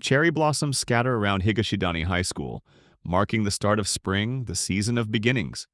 Cherry blossoms scatter around Higashidani High School, marking the start of spring, the season of beginnings.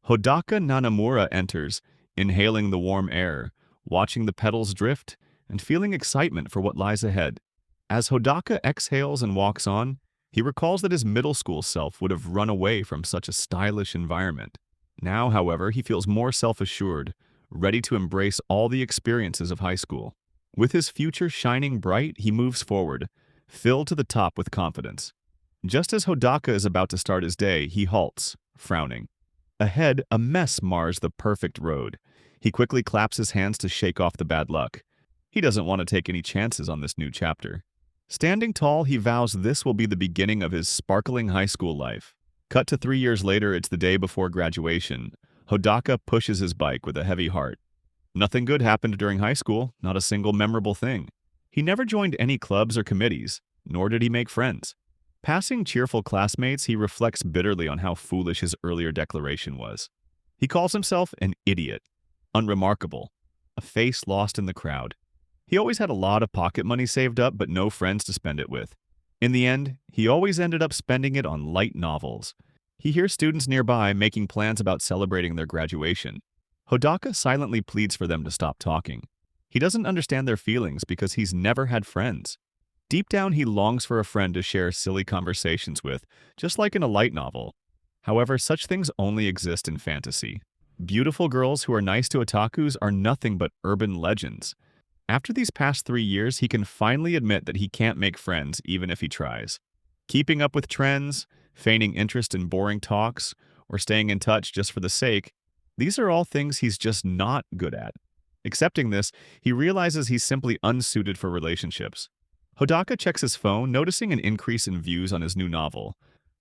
Hodaka Nanamura enters, inhaling the warm air, watching the petals drift, and feeling excitement for what lies ahead. As Hodaka exhales and walks on, he recalls that his middle school self would have run away from such a stylish environment. Now, however, he feels more self-assured, ready to embrace all the experiences of high school. With his future shining bright, he moves forward, filled to the top with confidence. Just as Hodaka is about to start his day, he halts, frowning. Ahead, a mess mars the perfect road. He quickly claps his hands to shake off the bad luck. He doesn't want to take any chances on this new chapter. Standing tall, he vows this will be the beginning of his sparkling high school life. Cut to 3 years later, it's the day before graduation. Hodaka pushes his bike with a heavy heart. Nothing good happened during high school, not a single memorable thing. He never joined any clubs or committees, nor did he make friends. Passing cheerful classmates, he reflects bitterly on how foolish his earlier declaration was. He calls himself an idiot, unremarkable, a face lost in the crowd. He always had a lot of pocket money saved up, but no friends to spend it with. In the end, he always ended up spending it on light novels. He hears students nearby making plans about celebrating their graduation. Hodaka silently pleads for them to stop talking. He doesn't understand their feelings because he's never had friends. Deep down, he longs for a friend to share silly conversations with, just like in a light novel. However, such things only exist in fantasy. Beautiful girls who are nice to otakus are nothing but urban legends. After these past 3 years, he can finally admit that he can't make friends even if he tries. Keeping up with trends, feigning interest in boring talks, or staying in touch just for the sake, these are all things he's just not good at. Accepting this, he realizes he's simply unsuited for relationships. Hodaka checks his phone, noticing an increase in views on his new novel.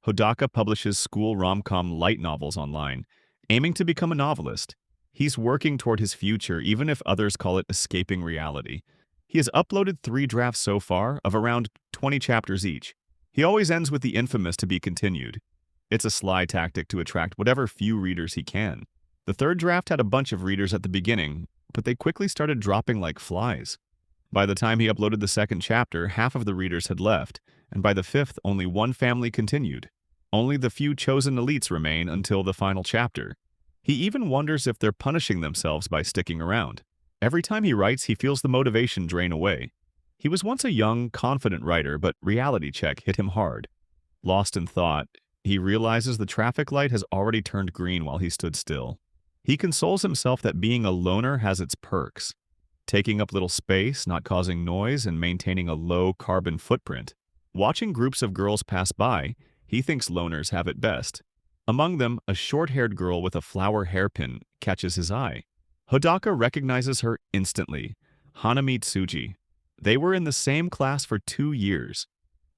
Hodaka publishes school rom-com light novels online, aiming to become a novelist. He's working toward his future, even if others call it escaping reality. He has uploaded 3 drafts so far, of around 20 chapters each. He always ends with the infamous "to be continued." It's a sly tactic to attract whatever few readers he can. The 3rd draft had a bunch of readers at the beginning, but they quickly started dropping like flies. By the time he uploaded the 2nd chapter, half of the readers had left, and by the 5th, only 1 family continued. Only the few chosen elites remain until the final chapter. He even wonders if they're punishing themselves by sticking around. Every time he writes, he feels the motivation drain away. He was once a young, confident writer, but reality check hit him hard. Lost in thought, he realizes the traffic light has already turned green while he stood still. He consoles himself that being a loner has its perks. Taking up little space, not causing noise, and maintaining a low carbon footprint. Watching groups of girls pass by, he thinks loners have it best. Among them, a short-haired girl with a flower hairpin catches his eye. Hodaka recognizes her instantly, Hanami Tsuji. They were in the same class for 2 years.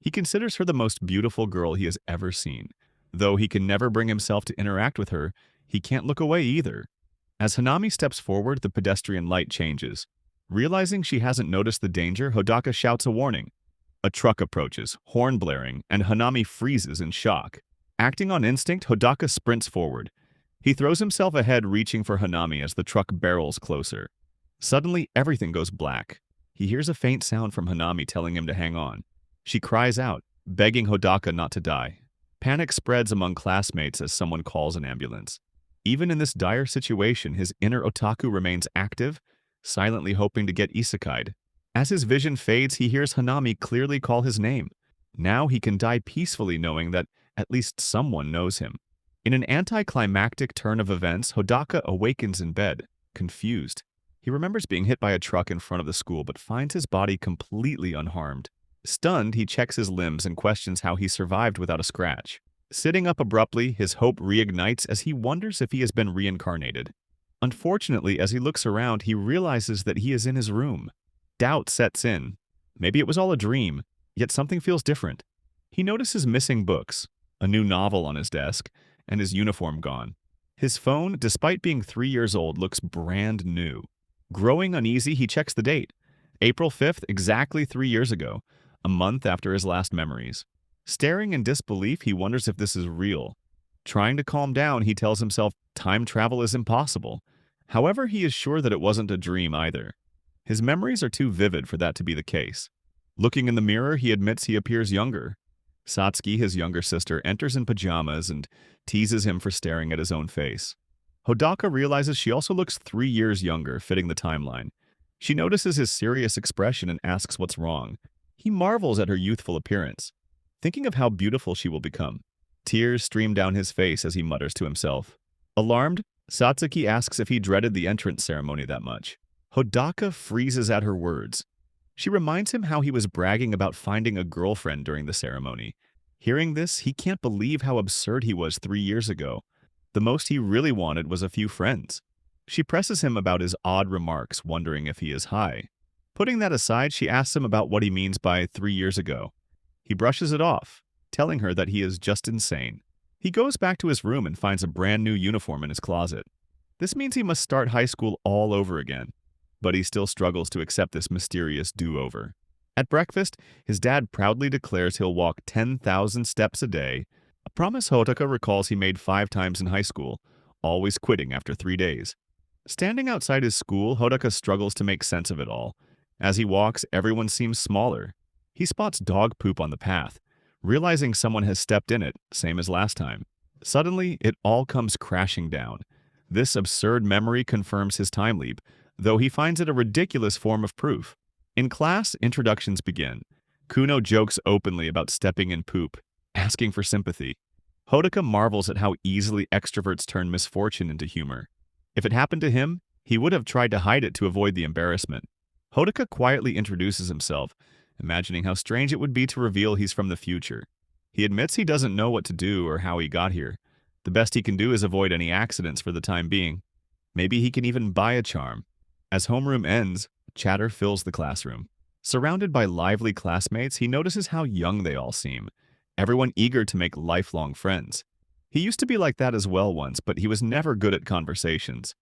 He considers her the most beautiful girl he has ever seen. Though he can never bring himself to interact with her, he can't look away either. As Hanami steps forward, the pedestrian light changes. Realizing she hasn't noticed the danger, Hodaka shouts a warning. A truck approaches, horn blaring, and Hanami freezes in shock. Acting on instinct, Hodaka sprints forward. He throws himself ahead, reaching for Hanami as the truck barrels closer. Suddenly, everything goes black. He hears a faint sound from Hanami telling him to hang on. She cries out, begging Hodaka not to die. Panic spreads among classmates as someone calls an ambulance. Even in this dire situation, his inner otaku remains active, silently hoping to get isekai'd. As his vision fades, he hears Hanami clearly call his name. Now he can die peacefully knowing that at least someone knows him. In an anticlimactic turn of events, Hodaka awakens in bed, confused. He remembers being hit by a truck in front of the school, but finds his body completely unharmed. Stunned, he checks his limbs and questions how he survived without a scratch. Sitting up abruptly, his hope reignites as he wonders if he has been reincarnated. Unfortunately, as he looks around, he realizes that he is in his room. Doubt sets in. Maybe it was all a dream, yet something feels different. He notices missing books, a new novel on his desk, and his uniform gone. His phone, despite being 3 years old, looks brand new. Growing uneasy, he checks the date. April 5th, exactly 3 years ago, a month after his last memories. Staring in disbelief, he wonders if this is real. Trying to calm down, he tells himself time travel is impossible. However, he is sure that it wasn't a dream either. His memories are too vivid for that to be the case. Looking in the mirror, he admits he appears younger. Satsuki, his younger sister, enters in pajamas and teases him for staring at his own face. Hodaka realizes she also looks 3 years younger, fitting the timeline. She notices his serious expression and asks what's wrong. He marvels at her youthful appearance, thinking of how beautiful she will become. Tears stream down his face as he mutters to himself. Alarmed, Satsuki asks if he dreaded the entrance ceremony that much. Hodaka freezes at her words. She reminds him how he was bragging about finding a girlfriend during the ceremony. Hearing this, he can't believe how absurd he was 3 years ago. The most he really wanted was a few friends. She presses him about his odd remarks, wondering if he is high. Putting that aside, she asks him about what he means by 3 years ago. He brushes it off, telling her that he is just insane. He goes back to his room and finds a brand new uniform in his closet. This means he must start high school all over again, but he still struggles to accept this mysterious do-over. At breakfast, his dad proudly declares he'll walk 10,000 steps a day, a promise Hodaka recalls he made 5 times in high school, always quitting after 3 days. Standing outside his school, Hodaka struggles to make sense of it all. As he walks, everyone seems smaller. He spots dog poop on the path, realizing someone has stepped in it, same as last time. Suddenly, it all comes crashing down. This absurd memory confirms his time leap, though he finds it a ridiculous form of proof. In class, introductions begin. Kuno jokes openly about stepping in poop, asking for sympathy. Hodaka marvels at how easily extroverts turn misfortune into humor. If it happened to him, he would have tried to hide it to avoid the embarrassment. Hodaka quietly introduces himself, imagining how strange it would be to reveal he's from the future. He admits he doesn't know what to do or how he got here. The best he can do is avoid any accidents for the time being. Maybe he can even buy a charm. As homeroom ends, chatter fills the classroom. Surrounded by lively classmates, he notices how young they all seem, everyone eager to make lifelong friends. He used to be like that as well once, but he was never good at conversations.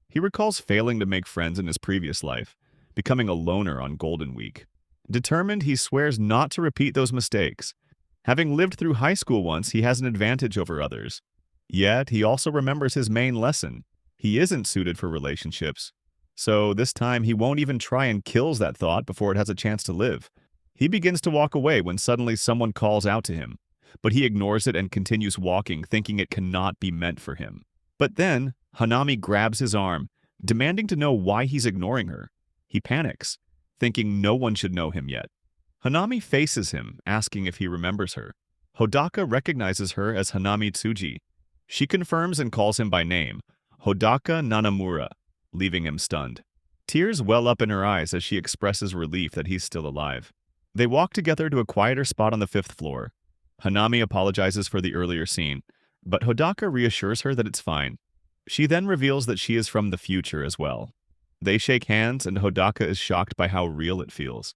He recalls failing to make friends in his previous life, becoming a loner on Golden Week. Determined, he swears not to repeat those mistakes. Having lived through high school once, he has an advantage over others. Yet, he also remembers his main lesson. He isn't suited for relationships. So this time, he won't even try and kills that thought before it has a chance to live. He begins to walk away when suddenly someone calls out to him, but he ignores it and continues walking, thinking it cannot be meant for him. But then, Hanami grabs his arm, demanding to know why he's ignoring her. He panics, thinking no one should know him yet. Hanami faces him, asking if he remembers her. Hodaka recognizes her as Hanami Tsuji. She confirms and calls him by name, Hodaka Nanamura, leaving him stunned. Tears well up in her eyes as she expresses relief that he's still alive. They walk together to a quieter spot on the 5th floor. Hanami apologizes for the earlier scene, but Hodaka reassures her that it's fine. She then reveals that she is from the future as well. They shake hands, and Hodaka is shocked by how real it feels.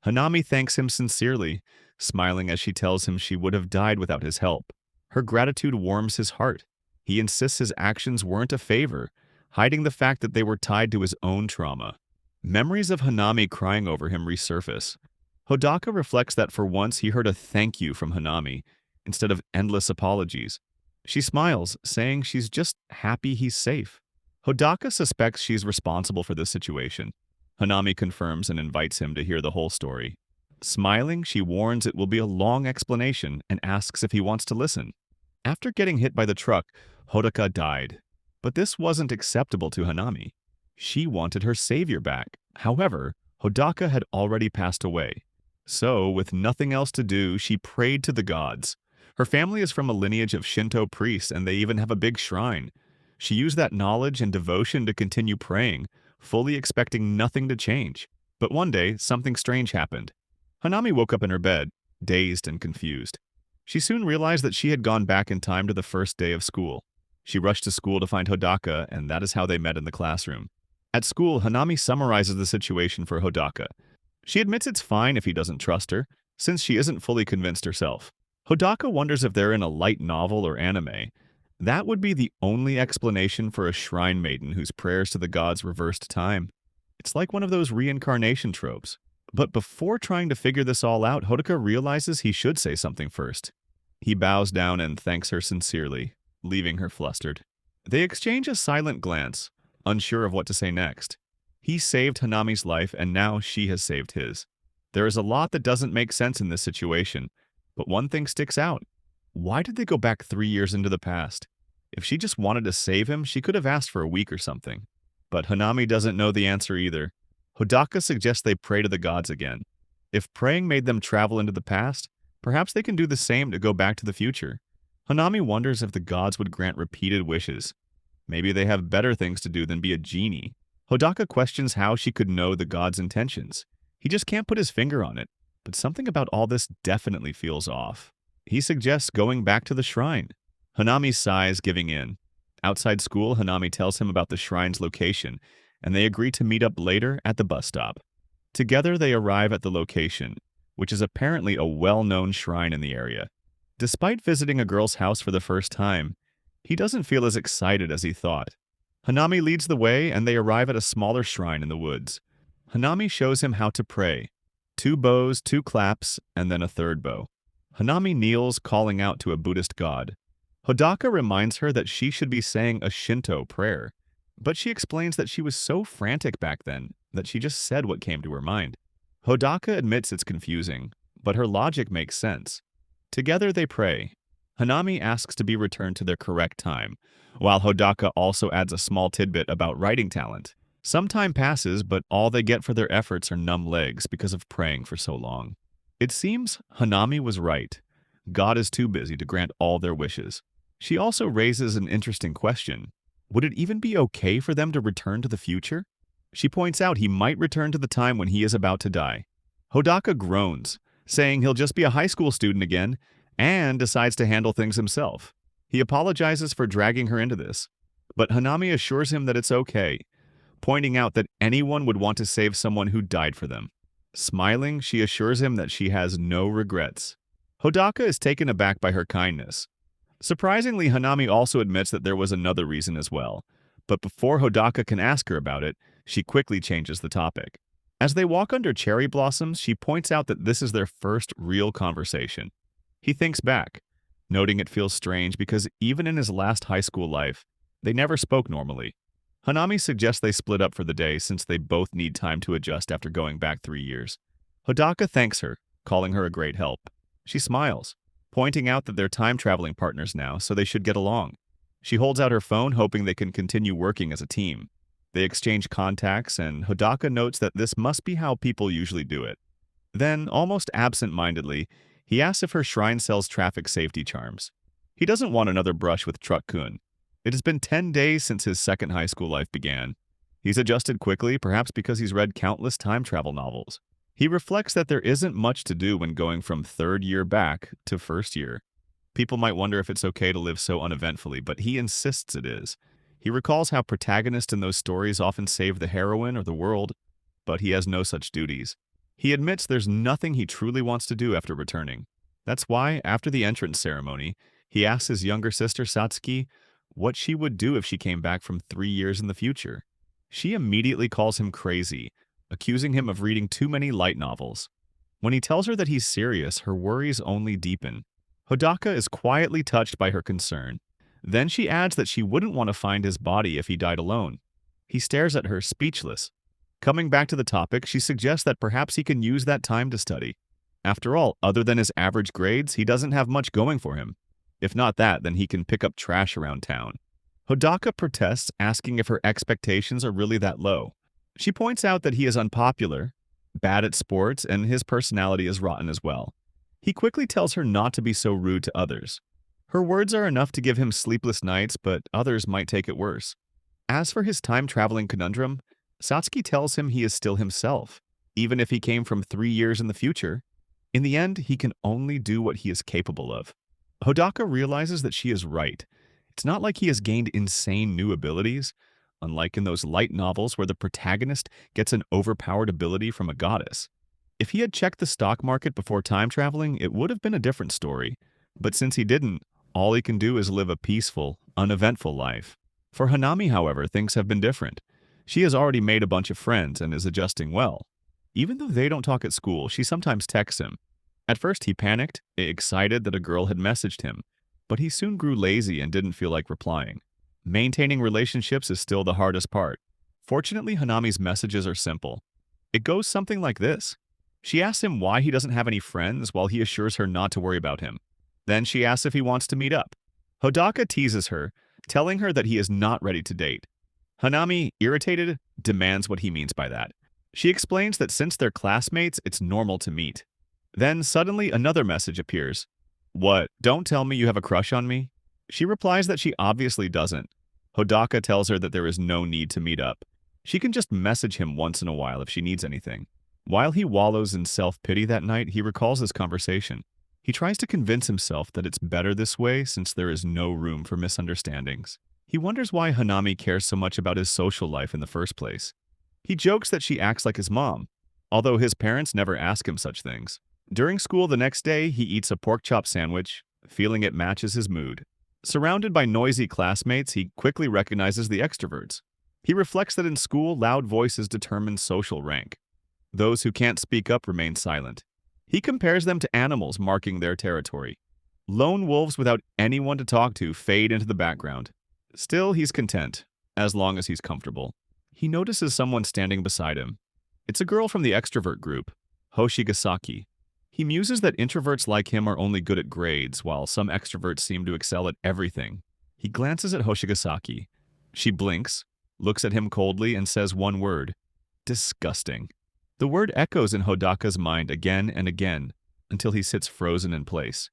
Hanami thanks him sincerely, smiling as she tells him she would have died without his help. Her gratitude warms his heart. He insists his actions weren't a favor, hiding the fact that they were tied to his own trauma. Memories of Hanami crying over him resurface. Hodaka reflects that for once he heard a thank you from Hanami, instead of endless apologies. She smiles, saying she's just happy he's safe. Hodaka suspects she's responsible for this situation. Hanami confirms and invites him to hear the whole story. Smiling, she warns it will be a long explanation and asks if he wants to listen. After getting hit by the truck, Hodaka died. But this wasn't acceptable to Hanami. She wanted her savior back. However, Hodaka had already passed away. So, with nothing else to do, she prayed to the gods. Her family is from a lineage of Shinto priests, and they even have a big shrine. She used that knowledge and devotion to continue praying, fully expecting nothing to change. But one day, something strange happened. Hanami woke up in her bed, dazed and confused. She soon realized that she had gone back in time to the first day of school. She rushed to school to find Hodaka, and that is how they met in the classroom. At school, Hanami summarizes the situation for Hodaka. She admits it's fine if he doesn't trust her, since she isn't fully convinced herself. Hodaka wonders if they're in a light novel or anime. That would be the only explanation for a shrine maiden whose prayers to the gods reversed time. It's like one of those reincarnation tropes. But before trying to figure this all out, Hodaka realizes he should say something first. He bows down and thanks her sincerely, leaving her flustered. They exchange a silent glance, unsure of what to say next. He saved Hanami's life, and now she has saved his. There is a lot that doesn't make sense in this situation, but one thing sticks out. Why did they go back 3 years into the past? If she just wanted to save him, she could have asked for a week or something. But Hanami doesn't know the answer either. Hodaka suggests they pray to the gods again. If praying made them travel into the past, perhaps they can do the same to go back to the future. Hanami wonders if the gods would grant repeated wishes. Maybe they have better things to do than be a genie. Hodaka questions how she could know the god's intentions. He just can't put his finger on it, but something about all this definitely feels off. He suggests going back to the shrine. Hanami sighs, giving in. Outside school, Hanami tells him about the shrine's location, and they agree to meet up later at the bus stop. Together, they arrive at the location, which is apparently a well-known shrine in the area. Despite visiting a girl's house for the first time, he doesn't feel as excited as he thought. Hanami leads the way, and they arrive at a smaller shrine in the woods. Hanami shows him how to pray. 2 bows, 2 claps, and then a 3rd bow. Hanami kneels, calling out to a Buddhist god. Hodaka reminds her that she should be saying a Shinto prayer, but she explains that she was so frantic back then that she just said what came to her mind. Hodaka admits it's confusing, but her logic makes sense. Together they pray. Hanami asks to be returned to their correct time, while Hodaka also adds a small tidbit about writing talent. Some time passes, but all they get for their efforts are numb legs because of praying for so long. It seems Hanami was right. God is too busy to grant all their wishes. She also raises an interesting question. Would it even be okay for them to return to the future? She points out he might return to the time when he is about to die. Hodaka groans, saying he'll just be a high school student again, and decides to handle things himself. He apologizes for dragging her into this, but Hanami assures him that it's okay, pointing out that anyone would want to save someone who died for them. Smiling, she assures him that she has no regrets. Hodaka is taken aback by her kindness. Surprisingly, Hanami also admits that there was another reason as well, but before Hodaka can ask her about it, she quickly changes the topic. As they walk under cherry blossoms, she points out that this is their first real conversation. He thinks back, noting it feels strange because even in his last high school life, they never spoke normally. Hanami suggests they split up for the day since they both need time to adjust after going back 3 years. Hodaka thanks her, calling her a great help. She smiles, pointing out that they're time-traveling partners now, so they should get along. She holds out her phone, hoping they can continue working as a team. They exchange contacts, and Hodaka notes that this must be how people usually do it. Then, almost absent-mindedly, he asks if her shrine sells traffic safety charms. He doesn't want another brush with Truck-kun. It has been 10 days since his second high school life began. He's adjusted quickly, perhaps because he's read countless time travel novels. He reflects that there isn't much to do when going from 3rd year back to 1st year. People might wonder if it's okay to live so uneventfully, but he insists it is. He recalls how protagonists in those stories often save the heroine or the world, but he has no such duties. He admits there's nothing he truly wants to do after returning. That's why, after the entrance ceremony, he asks his younger sister Satsuki what she would do if she came back from 3 years in the future. She immediately calls him crazy, accusing him of reading too many light novels. When he tells her that he's serious, her worries only deepen. Hodaka is quietly touched by her concern. Then she adds that she wouldn't want to find his body if he died alone. He stares at her, speechless. Coming back to the topic, she suggests that perhaps he can use that time to study. After all, other than his average grades, he doesn't have much going for him. If not that, then he can pick up trash around town. Hodaka protests, asking if her expectations are really that low. She points out that he is unpopular, bad at sports, and his personality is rotten as well. He quickly tells her not to be so rude to others. Her words are enough to give him sleepless nights, but others might take it worse. As for his time-traveling conundrum, Satsuki tells him he is still himself, even if he came from 3 years in the future. In the end, he can only do what he is capable of. Hodaka realizes that she is right. It's not like he has gained insane new abilities, unlike in those light novels where the protagonist gets an overpowered ability from a goddess. If he had checked the stock market before time traveling, it would have been a different story. But since he didn't, all he can do is live a peaceful, uneventful life. For Hanami, however, things have been different. She has already made a bunch of friends and is adjusting well. Even though they don't talk at school, she sometimes texts him. At first he panicked, excited that a girl had messaged him, but he soon grew lazy and didn't feel like replying. Maintaining relationships is still the hardest part. Fortunately, Hanami's messages are simple. It goes something like this. She asks him why he doesn't have any friends while he assures her not to worry about him. Then she asks if he wants to meet up. Hodaka teases her, telling her that he is not ready to date. Hanami, irritated, demands what he means by that. She explains that since they're classmates, it's normal to meet. Then suddenly another message appears. What, don't tell me you have a crush on me? She replies that she obviously doesn't. Hodaka tells her that there is no need to meet up. She can just message him once in a while if she needs anything. While he wallows in self-pity that night, he recalls this conversation. He tries to convince himself that it's better this way since there is no room for misunderstandings. He wonders why Hanami cares so much about his social life in the first place. He jokes that she acts like his mom, although his parents never ask him such things. During school the next day, he eats a pork chop sandwich, feeling it matches his mood. Surrounded by noisy classmates, he quickly recognizes the extroverts. He reflects that in school, loud voices determine social rank. Those who can't speak up remain silent. He compares them to animals marking their territory. Lone wolves without anyone to talk to fade into the background. Still, he's content, as long as he's comfortable. He notices someone standing beside him. It's a girl from the extrovert group, Hoshigasaki. He muses that introverts like him are only good at grades, while some extroverts seem to excel at everything. He glances at Hoshigasaki. She blinks, looks at him coldly, and says one word. Disgusting. The word echoes in Hodaka's mind again and again, until he sits frozen in place.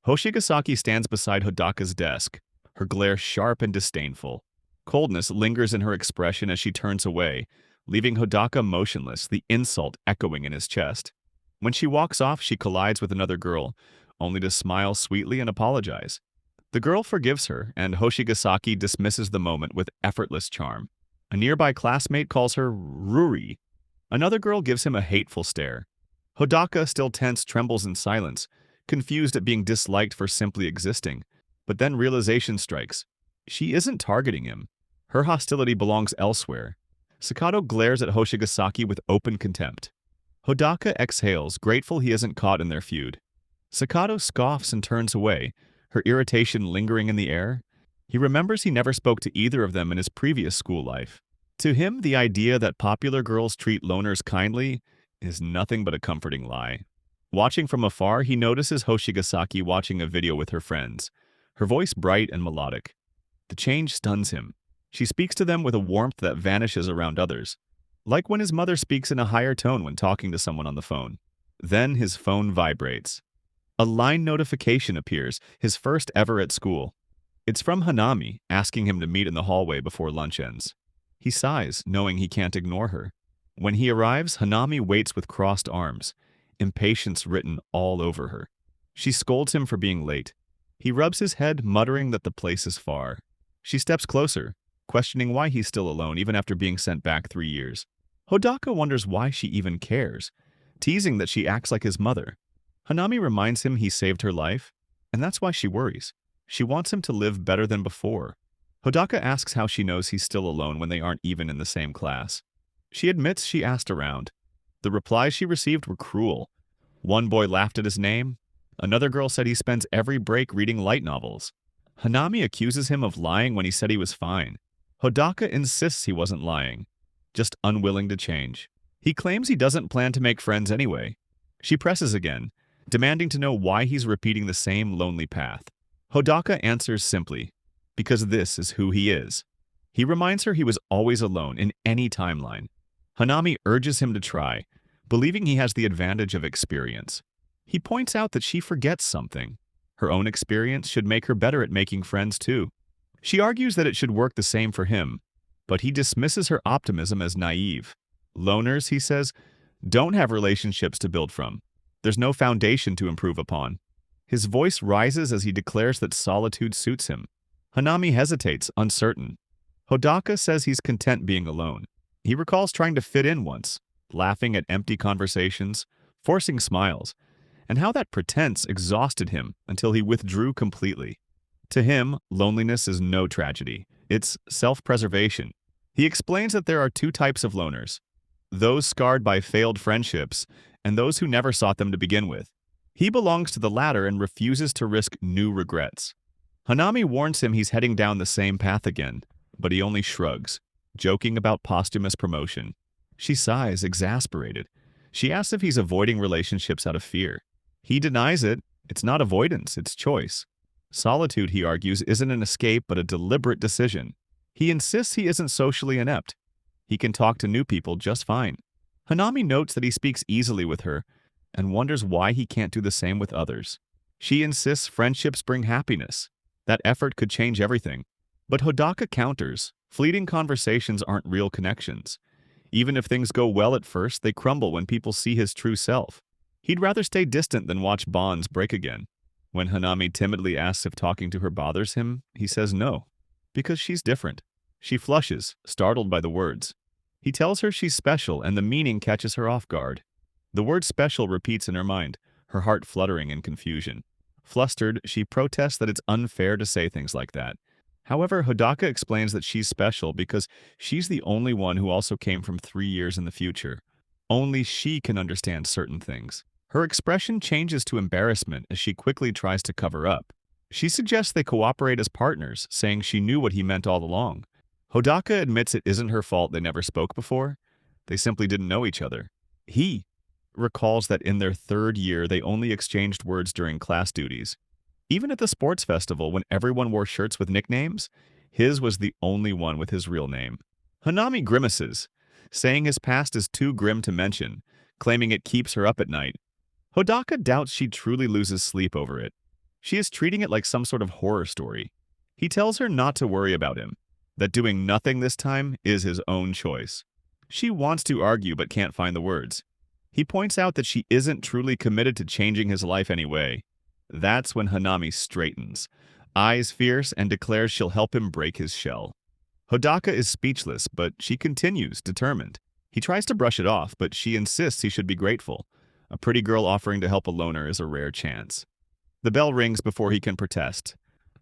Hoshigasaki stands beside Hodaka's desk, her glare sharp and disdainful. Coldness lingers in her expression as she turns away, leaving Hodaka motionless, the insult echoing in his chest. When she walks off, she collides with another girl, only to smile sweetly and apologize. The girl forgives her, and Hoshigasaki dismisses the moment with effortless charm. A nearby classmate calls her Ruri. Another girl gives him a hateful stare. Hodaka, still tense, trembles in silence, confused at being disliked for simply existing. But then realization strikes. She isn't targeting him. Her hostility belongs elsewhere. Sakato glares at Hoshigasaki with open contempt. Hodaka exhales, grateful he isn't caught in their feud. Sakato scoffs and turns away, her irritation lingering in the air. He remembers he never spoke to either of them in his previous school life. To him, the idea that popular girls treat loners kindly is nothing but a comforting lie. Watching from afar, he notices Hoshigasaki watching a video with her friends, her voice bright and melodic. The change stuns him. She speaks to them with a warmth that vanishes around others, like when his mother speaks in a higher tone when talking to someone on the phone. Then his phone vibrates. A line notification appears, his first ever at school. It's from Hanami, asking him to meet in the hallway before lunch ends. He sighs, knowing he can't ignore her. When he arrives, Hanami waits with crossed arms, impatience written all over her. She scolds him for being late. He rubs his head, muttering that the place is far. She steps closer, questioning why he's still alone even after being sent back 3 years. Hodaka wonders why she even cares, teasing that she acts like his mother. Hanami reminds him he saved her life, and that's why she worries. She wants him to live better than before. Hodaka asks how she knows he's still alone when they aren't even in the same class. She admits she asked around. The replies she received were cruel. One boy laughed at his name. Another girl said he spends every break reading light novels. Hanami accuses him of lying when he said he was fine. Hodaka insists he wasn't lying, just unwilling to change. He claims he doesn't plan to make friends anyway. She presses again, demanding to know why he's repeating the same lonely path. Hodaka answers simply, because this is who he is. He reminds her he was always alone in any timeline. Hanami urges him to try, believing he has the advantage of experience. He points out that she forgets something. Her own experience should make her better at making friends too. She argues that it should work the same for him, but he dismisses her optimism as naive. Loners, he says, don't have relationships to build from. There's no foundation to improve upon. His voice rises as he declares that solitude suits him. Hanami hesitates, uncertain. Hodaka says he's content being alone. He recalls trying to fit in once, laughing at empty conversations, forcing smiles, and how that pretense exhausted him until he withdrew completely. To him, loneliness is no tragedy. It's self-preservation. He explains that there are 2 types of loners, those scarred by failed friendships and those who never sought them to begin with. He belongs to the latter and refuses to risk new regrets. Hanami warns him he's heading down the same path again, but he only shrugs, joking about posthumous promotion. She sighs, exasperated. She asks if he's avoiding relationships out of fear. He denies it. It's not avoidance, it's choice. Solitude, he argues, isn't an escape but a deliberate decision. He insists he isn't socially inept. He can talk to new people just fine. Hanami notes that he speaks easily with her and wonders why he can't do the same with others. She insists friendships bring happiness. That effort could change everything. But Hodaka counters, fleeting conversations aren't real connections. Even if things go well at first, they crumble when people see his true self. He'd rather stay distant than watch bonds break again. When Hanami timidly asks if talking to her bothers him, he says no, because she's different. She flushes, startled by the words. He tells her she's special, and the meaning catches her off guard. The word special repeats in her mind, her heart fluttering in confusion. Flustered, she protests that it's unfair to say things like that. However, Hodaka explains that she's special because she's the only one who also came from 3 years in the future. Only she can understand certain things. Her expression changes to embarrassment as she quickly tries to cover up. She suggests they cooperate as partners, saying she knew what he meant all along. Hodaka admits it isn't her fault they never spoke before. They simply didn't know each other. He recalls that in their 3rd year they only exchanged words during class duties. Even at the sports festival, when everyone wore shirts with nicknames, his was the only one with his real name. Hanami grimaces, saying his past is too grim to mention, claiming it keeps her up at night. Hodaka doubts she truly loses sleep over it. She is treating it like some sort of horror story. He tells her not to worry about him, that doing nothing this time is his own choice. She wants to argue but can't find the words. He points out that she isn't truly committed to changing his life anyway. That's when Hanami straightens, eyes fierce, and declares she'll help him break his shell. Hodaka is speechless, but she continues, determined. He tries to brush it off, but she insists he should be grateful. A pretty girl offering to help a loner is a rare chance. The bell rings before he can protest.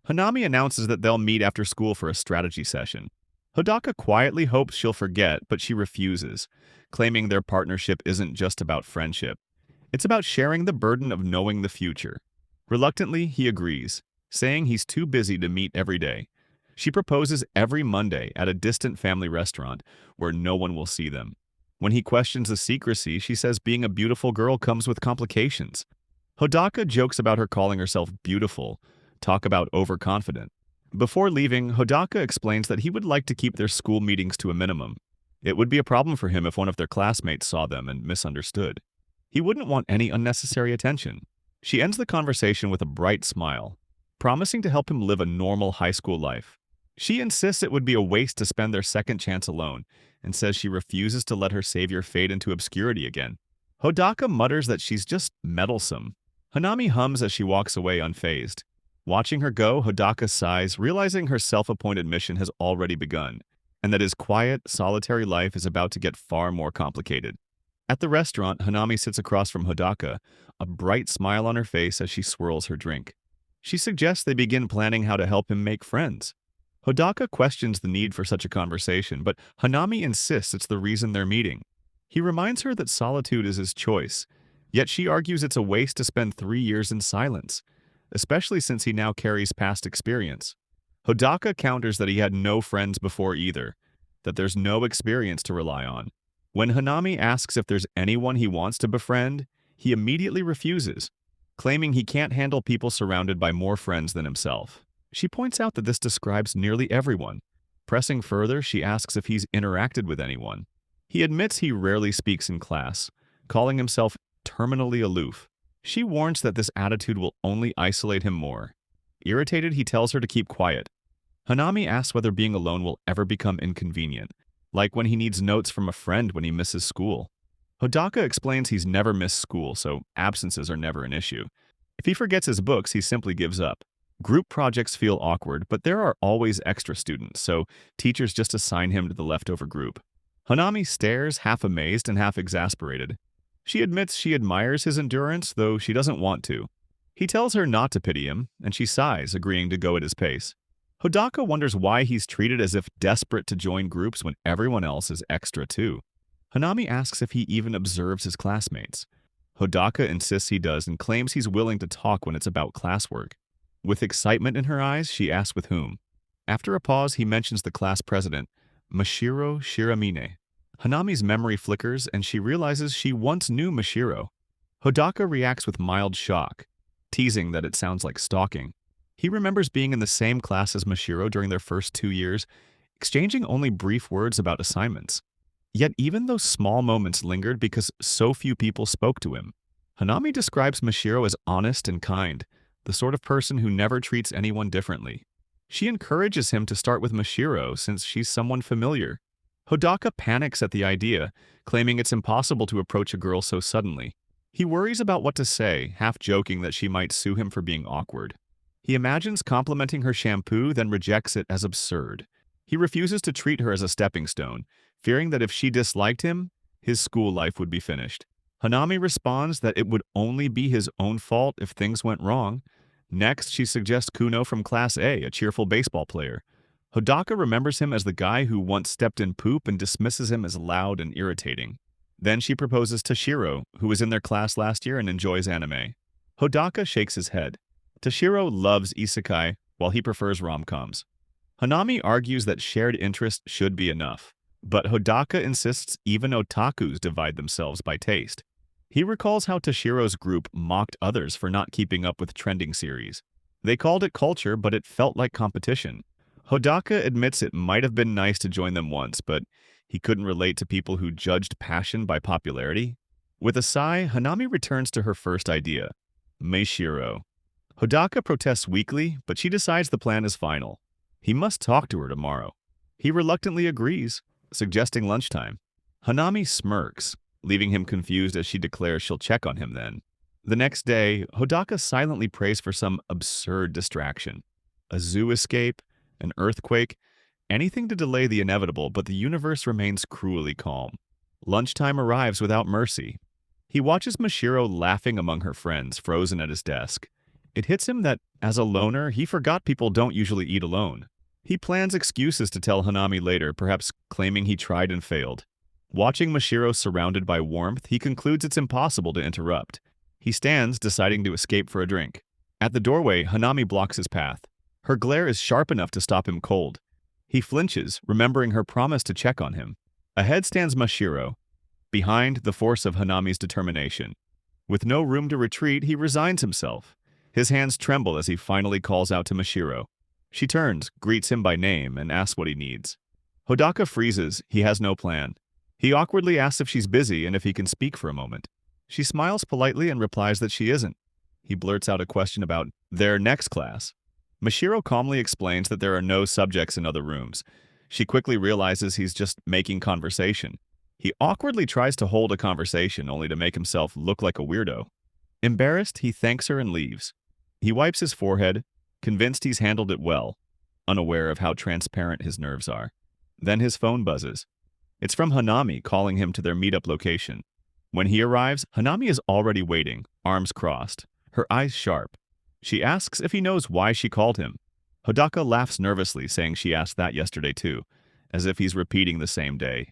Hanami announces that they'll meet after school for a strategy session. Hodaka quietly hopes she'll forget, but she refuses, claiming their partnership isn't just about friendship. It's about sharing the burden of knowing the future. Reluctantly, he agrees, saying he's too busy to meet every day. She proposes every Monday at a distant family restaurant where no one will see them. When he questions the secrecy, she says being a beautiful girl comes with complications. Hodaka jokes about her calling herself beautiful, talk about overconfident. Before leaving, Hodaka explains that he would like to keep their school meetings to a minimum. It would be a problem for him if one of their classmates saw them and misunderstood. He wouldn't want any unnecessary attention. She ends the conversation with a bright smile, promising to help him live a normal high school life. She insists it would be a waste to spend their second chance alone, and says she refuses to let her savior fade into obscurity again. Hodaka mutters that she's just meddlesome. Hanami hums as she walks away unfazed. Watching her go, Hodaka sighs, realizing her self-appointed mission has already begun, and that his quiet, solitary life is about to get far more complicated. At the restaurant, Hanami sits across from Hodaka, a bright smile on her face as she swirls her drink. She suggests they begin planning how to help him make friends. Hodaka questions the need for such a conversation, but Hanami insists it's the reason they're meeting. He reminds her that solitude is his choice, yet she argues it's a waste to spend 3 years in silence, especially since he now carries past experience. Hodaka counters that he had no friends before either, that there's no experience to rely on. When Hanami asks if there's anyone he wants to befriend, he immediately refuses, claiming he can't handle people surrounded by more friends than himself. She points out that this describes nearly everyone. Pressing further, she asks if he's interacted with anyone. He admits he rarely speaks in class, calling himself terminally aloof. She warns that this attitude will only isolate him more. Irritated, he tells her to keep quiet. Hanami asks whether being alone will ever become inconvenient, like when he needs notes from a friend when he misses school. Hodaka explains he's never missed school, so absences are never an issue. If he forgets his books, he simply gives up. Group projects feel awkward, but there are always extra students, so teachers just assign him to the leftover group. Hanami stares, half amazed and half exasperated. She admits she admires his endurance, though she doesn't want to. He tells her not to pity him, and she sighs, agreeing to go at his pace. Hodaka wonders why he's treated as if desperate to join groups when everyone else is extra too. Hanami asks if he even observes his classmates. Hodaka insists he does and claims he's willing to talk when it's about classwork. With excitement in her eyes, she asks with whom. After a pause, he mentions the class president, Mashiro Shiramine. Hanami's memory flickers and she realizes she once knew Mashiro. Hodaka reacts with mild shock, teasing that it sounds like stalking. He remembers being in the same class as Mashiro during their first 2 years, exchanging only brief words about assignments. Yet even those small moments lingered because so few people spoke to him. Hanami describes Mashiro as honest and kind, the sort of person who never treats anyone differently. She encourages him to start with Mashiro since she's someone familiar. Hodaka panics at the idea, claiming it's impossible to approach a girl so suddenly. He worries about what to say, half joking that she might sue him for being awkward. He imagines complimenting her shampoo, then rejects it as absurd. He refuses to treat her as a stepping stone, fearing that if she disliked him, his school life would be finished. Hanami responds that it would only be his own fault if things went wrong. Next, she suggests Kuno from Class A cheerful baseball player. Hodaka remembers him as the guy who once stepped in poop and dismisses him as loud and irritating. Then she proposes Toshiro, who was in their class last year and enjoys anime. Hodaka shakes his head. Toshiro loves isekai, while he prefers rom-coms. Hanami argues that shared interest should be enough, but Hodaka insists even otakus divide themselves by taste. He recalls how Toshiro's group mocked others for not keeping up with trending series. They called it culture, but it felt like competition. Hodaka admits it might have been nice to join them once, but he couldn't relate to people who judged passion by popularity. With a sigh, Hanami returns to her first idea, Meishiro. Hodaka protests weakly, but she decides the plan is final. He must talk to her tomorrow. He reluctantly agrees, suggesting lunchtime. Hanami smirks, leaving him confused as she declares she'll check on him then. The next day, Hodaka silently prays for some absurd distraction. A zoo escape, an earthquake, anything to delay the inevitable, but the universe remains cruelly calm. Lunchtime arrives without mercy. He watches Mashiro laughing among her friends, frozen at his desk. It hits him that, as a loner, he forgot people don't usually eat alone. He plans excuses to tell Hanami later, perhaps claiming he tried and failed. Watching Mashiro surrounded by warmth, he concludes it's impossible to interrupt. He stands, deciding to escape for a drink. At the doorway, Hanami blocks his path. Her glare is sharp enough to stop him cold. He flinches, remembering her promise to check on him. Ahead stands Mashiro, behind the force of Hanami's determination. With no room to retreat, he resigns himself. His hands tremble as he finally calls out to Mashiro. She turns, greets him by name, and asks what he needs. Hodaka freezes, he has no plan. He awkwardly asks if she's busy and if he can speak for a moment. She smiles politely and replies that she isn't. He blurts out a question about their next class. Mashiro calmly explains that there are no subjects in other rooms. She quickly realizes he's just making conversation. He awkwardly tries to hold a conversation only to make himself look like a weirdo. Embarrassed, he thanks her and leaves. He wipes his forehead, convinced he's handled it well, unaware of how transparent his nerves are. Then his phone buzzes. It's from Hanami calling him to their meetup location. When he arrives, Hanami is already waiting, arms crossed, her eyes sharp. She asks if he knows why she called him. Hodaka laughs nervously, saying she asked that yesterday too, as if he's repeating the same day.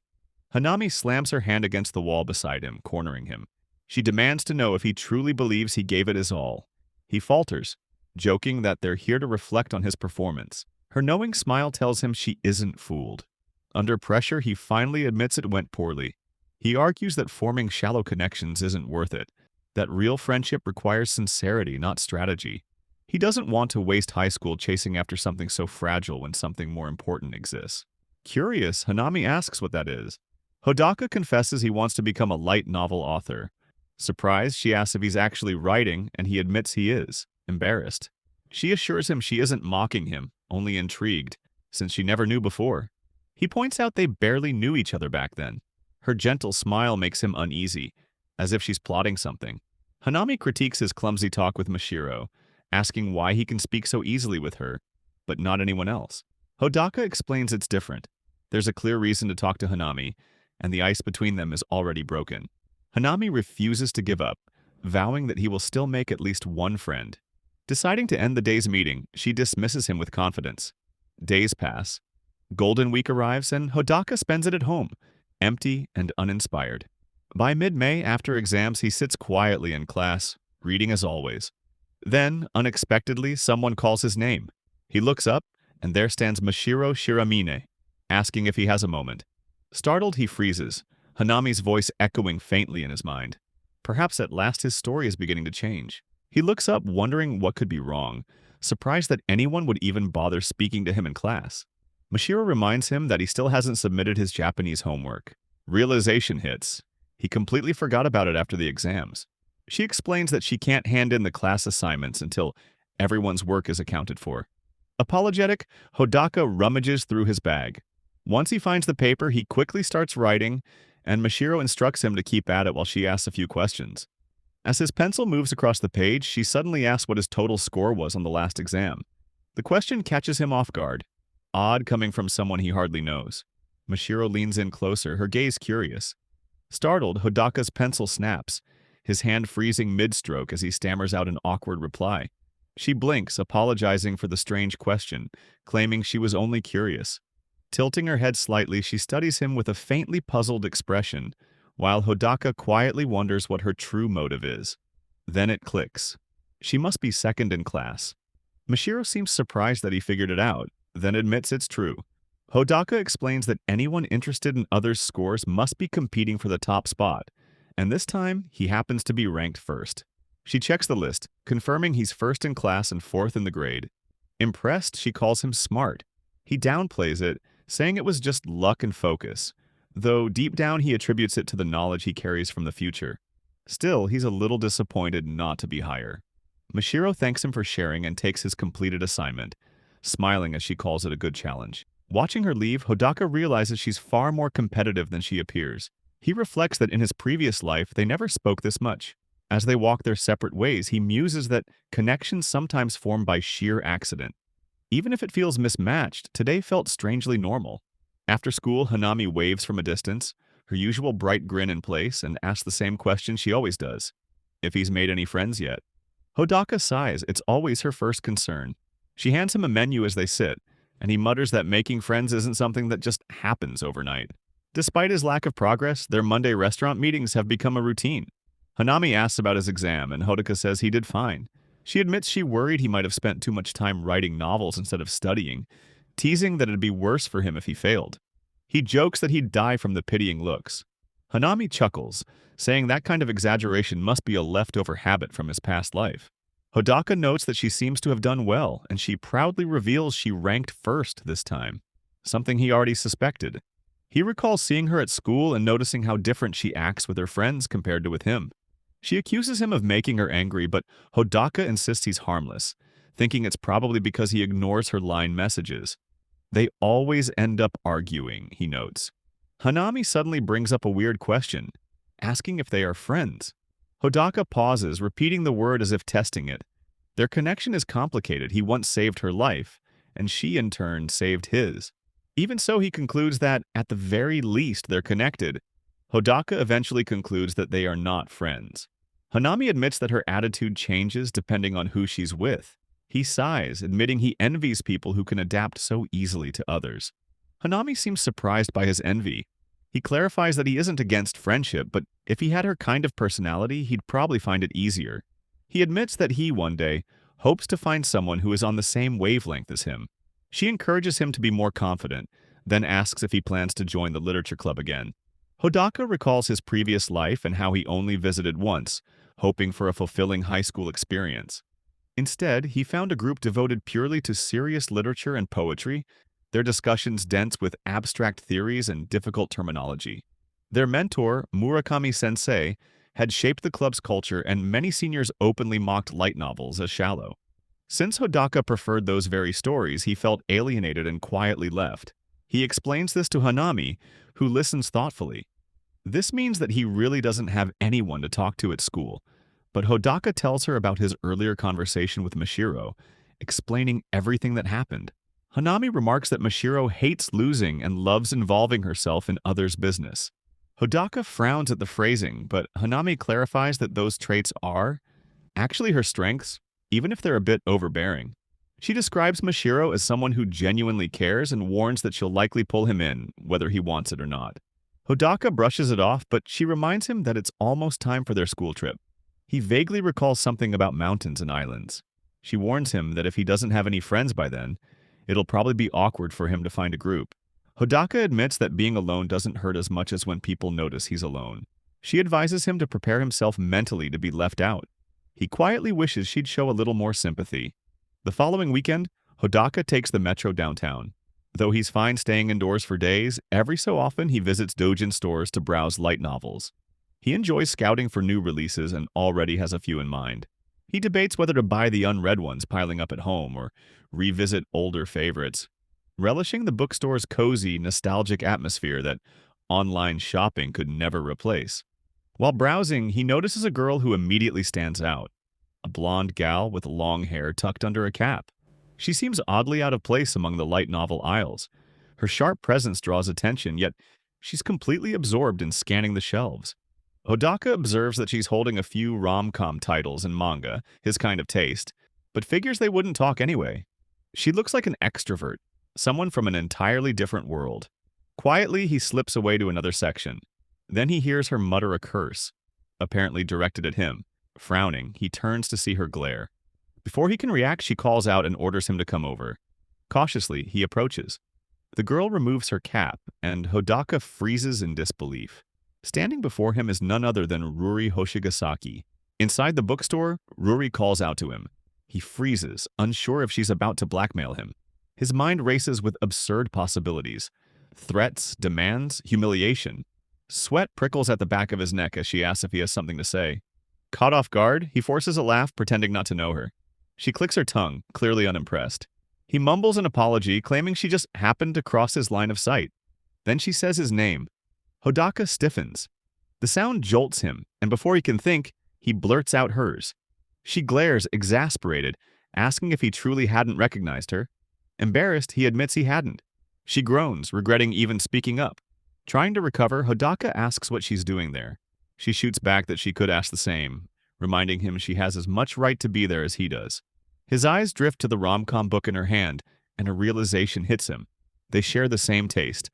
Hanami slams her hand against the wall beside him, cornering him. She demands to know if he truly believes he gave it his all. He falters, joking that they're here to reflect on his performance. Her knowing smile tells him she isn't fooled. Under pressure, he finally admits it went poorly. He argues that forming shallow connections isn't worth it, that real friendship requires sincerity, not strategy. He doesn't want to waste high school chasing after something so fragile when something more important exists. Curious, Hanami asks what that is. Hodaka confesses he wants to become a light novel author. Surprised, she asks if he's actually writing, and he admits he is, embarrassed. She assures him she isn't mocking him, only intrigued, since she never knew before. He points out they barely knew each other back then. Her gentle smile makes him uneasy, as if she's plotting something. Hanami critiques his clumsy talk with Mashiro, asking why he can speak so easily with her, but not anyone else. Hodaka explains it's different. There's a clear reason to talk to Hanami, and the ice between them is already broken. Hanami refuses to give up, vowing that he will still make at least one friend. Deciding to end the day's meeting, she dismisses him with confidence. Days pass. Golden Week arrives, and Hodaka spends it at home, empty and uninspired. By mid-May, after exams, he sits quietly in class, reading as always. Then, unexpectedly, someone calls his name. He looks up, and there stands Mashiro Shiramine, asking if he has a moment. Startled, he freezes, Hanami's voice echoing faintly in his mind. Perhaps at last his story is beginning to change. He looks up, wondering what could be wrong, surprised that anyone would even bother speaking to him in class. Mashiro reminds him that he still hasn't submitted his Japanese homework. Realization hits. He completely forgot about it after the exams. She explains that she can't hand in the class assignments until everyone's work is accounted for. Apologetic, Hodaka rummages through his bag. Once he finds the paper, he quickly starts writing, and Mashiro instructs him to keep at it while she asks a few questions. As his pencil moves across the page, she suddenly asks what his total score was on the last exam. The question catches him off guard, odd coming from someone he hardly knows. Mashiro leans in closer, her gaze curious. Startled, Hodaka's pencil snaps, his hand freezing mid-stroke as he stammers out an awkward reply. She blinks, apologizing for the strange question, claiming she was only curious. Tilting her head slightly, she studies him with a faintly puzzled expression, while Hodaka quietly wonders what her true motive is. Then it clicks. She must be second in class. Mashiro seems surprised that he figured it out, then admits it's true. Hodaka explains that anyone interested in others' scores must be competing for the top spot, and this time he happens to be ranked first. She checks the list, confirming he's first in class and fourth in the grade. Impressed, she calls him smart. He downplays it, saying it was just luck and focus, though deep down he attributes it to the knowledge he carries from the future. Still, he's a little disappointed not to be higher. Mashiro thanks him for sharing and takes his completed assignment, smiling as she calls it a good challenge. Watching her leave, Hodaka realizes she's far more competitive than she appears. He reflects that in his previous life, they never spoke this much. As they walk their separate ways, he muses that connections sometimes form by sheer accident. Even if it feels mismatched, today felt strangely normal. After school, Hanami waves from a distance, her usual bright grin in place, and asks the same question she always does: if he's made any friends yet. Hodaka sighs, it's always her first concern. She hands him a menu as they sit, and he mutters that making friends isn't something that just happens overnight. Despite his lack of progress, their Monday restaurant meetings have become a routine. Hanami asks about his exam, and Hodaka says he did fine. She admits she worried he might have spent too much time writing novels instead of studying, teasing that it'd be worse for him if he failed. He jokes that he'd die from the pitying looks. Hanami chuckles, saying that kind of exaggeration must be a leftover habit from his past life. Hodaka notes that she seems to have done well, and she proudly reveals she ranked first this time, something he already suspected. He recalls seeing her at school and noticing how different she acts with her friends compared to with him. She accuses him of making her angry, but Hodaka insists he's harmless, thinking it's probably because he ignores her line messages. They always end up arguing, he notes. Hanami suddenly brings up a weird question, asking if they are friends. Hodaka pauses, repeating the word as if testing it. Their connection is complicated. He once saved her life, and she in turn saved his. Even so, he concludes that, at the very least, they're connected. Hodaka eventually concludes that they are not friends. Hanami admits that her attitude changes depending on who she's with. He sighs, admitting he envies people who can adapt so easily to others. Hanami seems surprised by his envy. He clarifies that he isn't against friendship, but if he had her kind of personality, he'd probably find it easier. He admits that he, one day, hopes to find someone who is on the same wavelength as him. She encourages him to be more confident, then asks if he plans to join the literature club again. Hodaka recalls his previous life and how he only visited once, hoping for a fulfilling high school experience. Instead, he found a group devoted purely to serious literature and poetry, their discussions dense with abstract theories and difficult terminology. Their mentor, Murakami-sensei, had shaped the club's culture, and many seniors openly mocked light novels as shallow. Since Hodaka preferred those very stories, he felt alienated and quietly left. He explains this to Hanami, who listens thoughtfully. This means that he really doesn't have anyone to talk to at school, but Hodaka tells her about his earlier conversation with Mashiro, explaining everything that happened. Hanami remarks that Mashiro hates losing and loves involving herself in others' business. Hodaka frowns at the phrasing, but Hanami clarifies that those traits are actually her strengths, even if they're a bit overbearing. She describes Mashiro as someone who genuinely cares and warns that she'll likely pull him in, whether he wants it or not. Hodaka brushes it off, but she reminds him that it's almost time for their school trip. He vaguely recalls something about mountains and islands. She warns him that if he doesn't have any friends by then, it'll probably be awkward for him to find a group. Hodaka admits that being alone doesn't hurt as much as when people notice he's alone. She advises him to prepare himself mentally to be left out. He quietly wishes she'd show a little more sympathy. The following weekend, Hodaka takes the metro downtown. Though he's fine staying indoors for days, every so often he visits doujin stores to browse light novels. He enjoys scouting for new releases and already has a few in mind. He debates whether to buy the unread ones piling up at home or revisit older favorites, relishing the bookstore's cozy, nostalgic atmosphere that online shopping could never replace. While browsing, he notices a girl who immediately stands out, a blonde gal with long hair tucked under a cap. She seems oddly out of place among the light novel aisles. Her sharp presence draws attention, yet she's completely absorbed in scanning the shelves. Hodaka observes that she's holding a few rom-com titles and manga, his kind of taste, but figures they wouldn't talk anyway. She looks like an extrovert, someone from an entirely different world. Quietly, he slips away to another section. Then he hears her mutter a curse, apparently directed at him. Frowning, he turns to see her glare. Before he can react, she calls out and orders him to come over. Cautiously, he approaches. The girl removes her cap, and Hodaka freezes in disbelief. Standing before him is none other than Ruri Hoshigasaki. Inside the bookstore, Ruri calls out to him. He freezes, unsure if she's about to blackmail him. His mind races with absurd possibilities. Threats, demands, humiliation. Sweat prickles at the back of his neck as she asks if he has something to say. Caught off guard, he forces a laugh, pretending not to know her. She clicks her tongue, clearly unimpressed. He mumbles an apology, claiming she just happened to cross his line of sight. Then she says his name. Hodaka stiffens. The sound jolts him, and before he can think, he blurts out hers. She glares, exasperated, asking if he truly hadn't recognized her. Embarrassed, he admits he hadn't. She groans, regretting even speaking up. Trying to recover, Hodaka asks what she's doing there. She shoots back that she could ask the same, reminding him she has as much right to be there as he does. His eyes drift to the rom-com book in her hand, and a realization hits him. They share the same taste.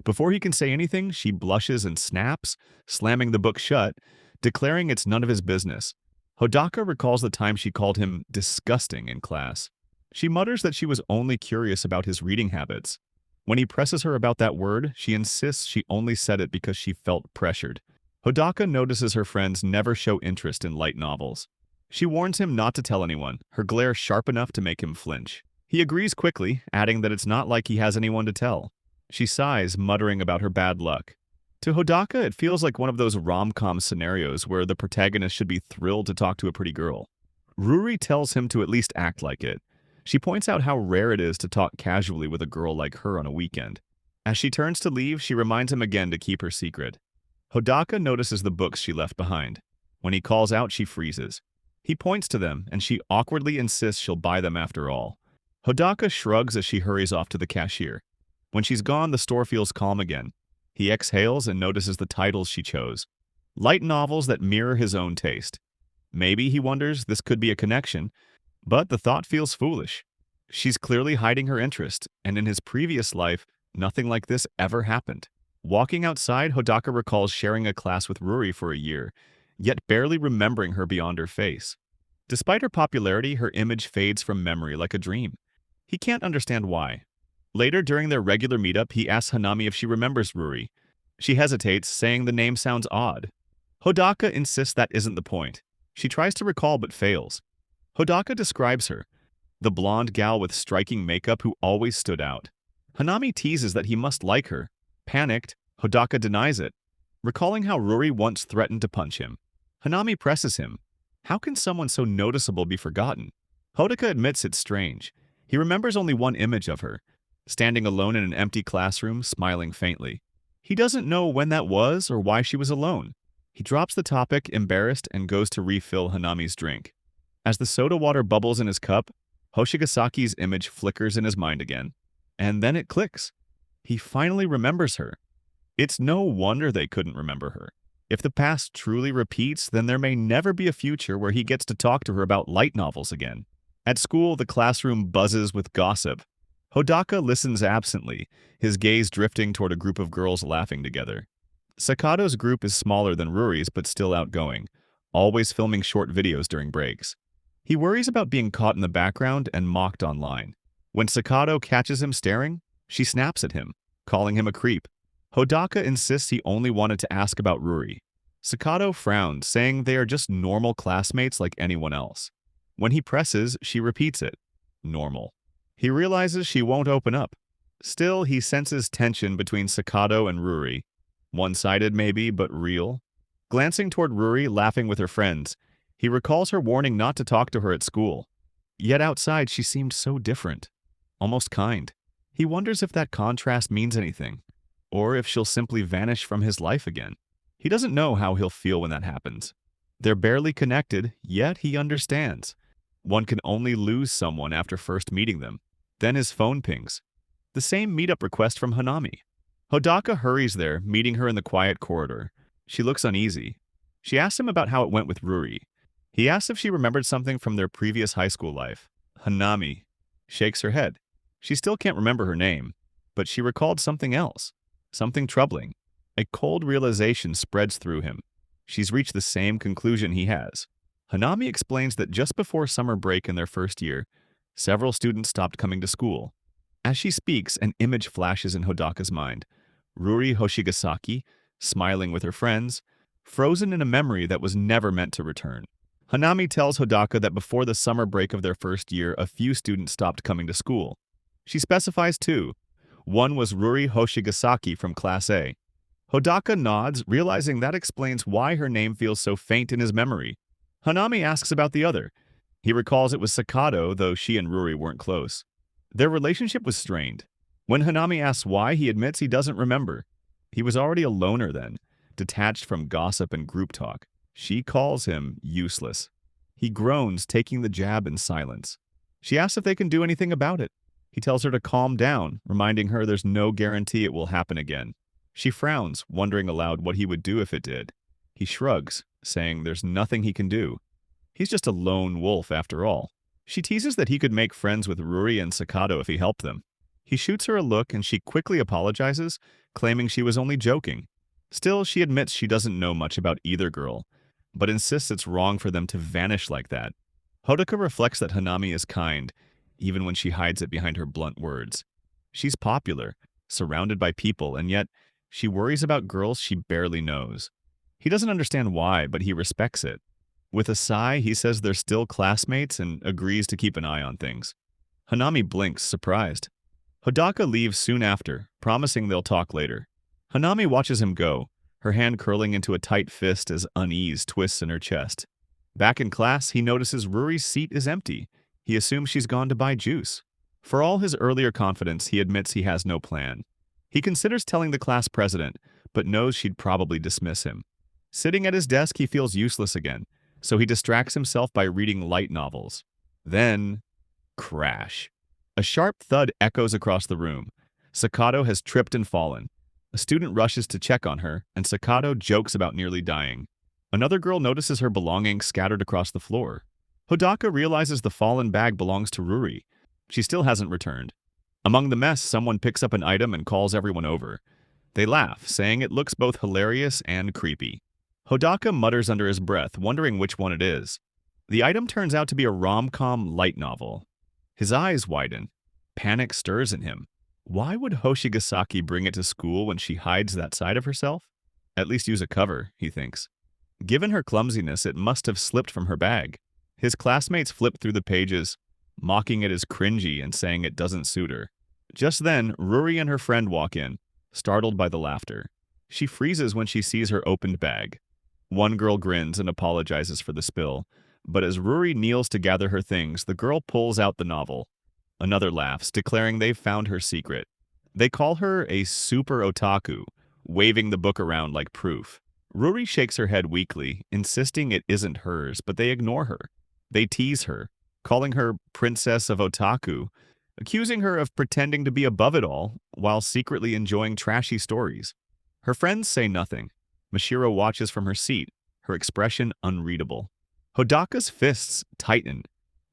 Before he can say anything, she blushes and snaps, slamming the book shut, declaring it's none of his business. Hodaka recalls the time she called him disgusting in class. She mutters that she was only curious about his reading habits. When he presses her about that word, she insists she only said it because she felt pressured. Hodaka notices her friends never show interest in light novels. She warns him not to tell anyone, her glare sharp enough to make him flinch. He agrees quickly, adding that it's not like he has anyone to tell. She sighs, muttering about her bad luck. To Hodaka, it feels like one of those rom-com scenarios where the protagonist should be thrilled to talk to a pretty girl. Ruri tells him to at least act like it. She points out how rare it is to talk casually with a girl like her on a weekend. As she turns to leave, she reminds him again to keep her secret. Hodaka notices the books she left behind. When he calls out, she freezes. He points to them, and she awkwardly insists she'll buy them after all. Hodaka shrugs as she hurries off to the cashier. When she's gone, the store feels calm again. He exhales and notices the titles she chose. Light novels that mirror his own taste. Maybe, he wonders, this could be a connection, but the thought feels foolish. She's clearly hiding her interest, and in his previous life, nothing like this ever happened. Walking outside, Hodaka recalls sharing a class with Ruri for a year, yet barely remembering her beyond her face. Despite her popularity, her image fades from memory like a dream. He can't understand why. Later, during their regular meetup, he asks Hanami if she remembers Ruri. She hesitates, saying the name sounds odd. Hodaka insists that isn't the point. She tries to recall but fails. Hodaka describes her, the blonde gal with striking makeup who always stood out. Hanami teases that he must like her. Panicked, Hodaka denies it, recalling how Ruri once threatened to punch him. Hanami presses him. How can someone so noticeable be forgotten? Hodaka admits it's strange. He remembers only one image of her, standing alone in an empty classroom, smiling faintly. He doesn't know when that was or why she was alone. He drops the topic, embarrassed, and goes to refill Hanami's drink. As the soda water bubbles in his cup, Hoshigasaki's image flickers in his mind again. And then it clicks. He finally remembers her. It's no wonder they couldn't remember her. If the past truly repeats, then there may never be a future where he gets to talk to her about light novels again. At school, the classroom buzzes with gossip. Hodaka listens absently, his gaze drifting toward a group of girls laughing together. Sakato's group is smaller than Ruri's but still outgoing, always filming short videos during breaks. He worries about being caught in the background and mocked online. When Sakato catches him staring, she snaps at him. calling him a creep. Hodaka insists he only wanted to ask about Ruri. Sakato frowns, saying they are just normal classmates like anyone else. When he presses, she repeats it. Normal. He realizes she won't open up. Still, he senses tension between Sakato and Ruri. One-sided maybe, but real. Glancing toward Ruri, laughing with her friends, he recalls her warning not to talk to her at school. Yet outside she seemed so different. Almost kind. He wonders if that contrast means anything, or if she'll simply vanish from his life again. He doesn't know how he'll feel when that happens. They're barely connected, yet he understands. One can only lose someone after first meeting them. Then his phone pings. The same meetup request from Hanami. Hodaka hurries there, meeting her in the quiet corridor. She looks uneasy. She asks him about how it went with Ruri. He asks if she remembered something from their previous high school life. Hanami shakes her head. She still can't remember her name, but she recalled something else. Something troubling. A cold realization spreads through him. She's reached the same conclusion he has. Hanami explains that just before summer break in their first year, several students stopped coming to school. As she speaks, an image flashes in Hodaka's mind. Ruri Hoshigasaki, smiling with her friends, frozen in a memory that was never meant to return. Hanami tells Hodaka that before the summer break of their first year, a few students stopped coming to school. She specifies two. One was Ruri Hoshigasaki from Class A. Hodaka nods, realizing that explains why her name feels so faint in his memory. Hanami asks about the other. He recalls it was Sakato, though she and Ruri weren't close. Their relationship was strained. When Hanami asks why, he admits he doesn't remember. He was already a loner then, detached from gossip and group talk. She calls him useless. He groans, taking the jab in silence. She asks if they can do anything about it. He tells her to calm down, reminding her there's no guarantee it will happen again. She frowns, wondering aloud what he would do if it did. He shrugs, saying there's nothing he can do. He's just a lone wolf after all. She teases that he could make friends with Ruri and Sakato if he helped them. He shoots her a look and she quickly apologizes, claiming she was only joking. Still, she admits she doesn't know much about either girl, but insists it's wrong for them to vanish like that. Hodaka reflects that Hanami is kind, even when she hides it behind her blunt words. She's popular, surrounded by people, and yet she worries about girls she barely knows. He doesn't understand why, but he respects it. With a sigh, he says they're still classmates and agrees to keep an eye on things. Hanami blinks, surprised. Hodaka leaves soon after, promising they'll talk later. Hanami watches him go, her hand curling into a tight fist as unease twists in her chest. Back in class, he notices Ruri's seat is empty. He assumes she's gone to buy juice. For all his earlier confidence, he admits he has no plan. He considers telling the class president, but knows she'd probably dismiss him. Sitting at his desk, he feels useless again, so he distracts himself by reading light novels. Then, crash. A sharp thud echoes across the room. Sakato has tripped and fallen. A student rushes to check on her, and Sakato jokes about nearly dying. Another girl notices her belongings scattered across the floor. Hodaka realizes the fallen bag belongs to Ruri. She still hasn't returned. Among the mess, someone picks up an item and calls everyone over. They laugh, saying it looks both hilarious and creepy. Hodaka mutters under his breath, wondering which one it is. The item turns out to be a rom-com light novel. His eyes widen. Panic stirs in him. Why would Hoshigasaki bring it to school when she hides that side of herself? At least use a cover, he thinks. Given her clumsiness, it must have slipped from her bag. His classmates flip through the pages, mocking it as cringy and saying it doesn't suit her. Just then, Ruri and her friend walk in, startled by the laughter. She freezes when she sees her opened bag. One girl grins and apologizes for the spill, but as Ruri kneels to gather her things, the girl pulls out the novel. Another laughs, declaring they've found her secret. They call her a super otaku, waving the book around like proof. Ruri shakes her head weakly, insisting it isn't hers, but they ignore her. They tease her, calling her Princess of Otaku, accusing her of pretending to be above it all while secretly enjoying trashy stories. Her friends say nothing. Mashiro watches from her seat, her expression unreadable. Hodaka's fists tighten.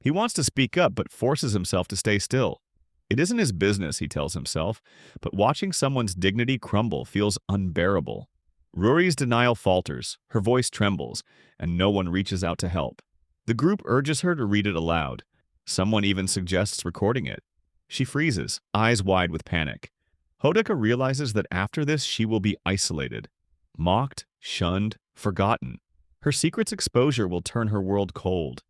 He wants to speak up but forces himself to stay still. It isn't his business, he tells himself, but watching someone's dignity crumble feels unbearable. Ruri's denial falters, her voice trembles, and no one reaches out to help. The group urges her to read it aloud. Someone even suggests recording it. She freezes, eyes wide with panic. Hodaka realizes that after this she will be isolated, mocked, shunned, forgotten. Her secret's exposure will turn her world cold.